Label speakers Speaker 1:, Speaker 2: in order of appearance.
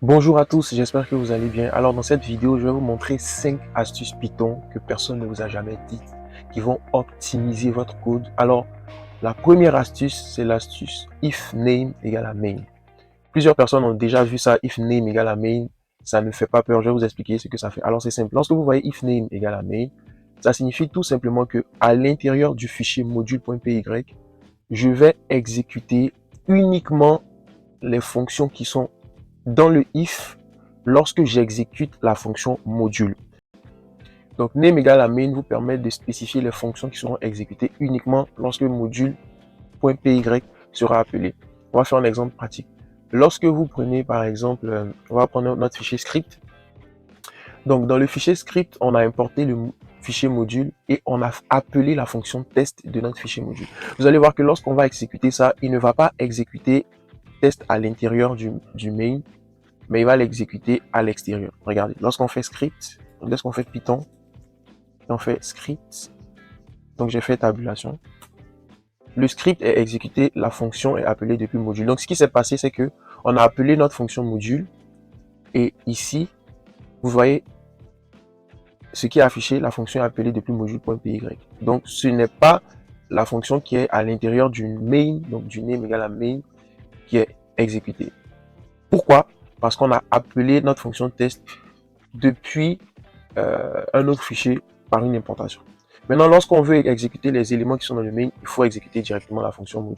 Speaker 1: Bonjour à tous, j'espère que vous allez bien. Alors dans cette vidéo, je vais vous montrer 5 astuces Python que personne ne vous a jamais dites qui vont optimiser votre code. Alors la première astuce, c'est l'astuce if name égale à main. Plusieurs personnes ont déjà vu ça, if name égale à main. Ça ne fait pas peur, je vais vous expliquer ce que ça fait. Alors c'est simple, lorsque vous voyez if name égale à main, ça signifie tout simplement que à l'intérieur du fichier module.py, je vais exécuter uniquement les fonctions qui sont dans le if lorsque j'exécute la fonction module. Donc name égale à main vous permet de spécifier les fonctions qui seront exécutées uniquement lorsque module.py sera appelé. On va faire un exemple pratique. Lorsque vous prenez par exemple, on va prendre notre fichier script. Donc dans le fichier script, on a importé le fichier module et on a appelé la fonction test de notre fichier module. Vous allez voir que lorsqu'on va exécuter ça, il ne va pas exécuter test à l'intérieur du main, mais il va l'exécuter à l'extérieur. Regardez, lorsqu'on fait script, lorsqu'on fait Python, on fait script, donc j'ai fait tabulation. Le script est exécuté, la fonction est appelée depuis module. Donc ce qui s'est passé, c'est que on a appelé notre fonction module et ici, vous voyez ce qui est affiché, la fonction est appelée depuis module.py. Donc ce n'est pas la fonction qui est à l'intérieur du main, donc du name égale à main, qui est exécutée. Pourquoi? Parce qu'on a appelé notre fonction test depuis un autre fichier par une importation. Maintenant, lorsqu'on veut exécuter les éléments qui sont dans le main, il faut exécuter directement la fonction module.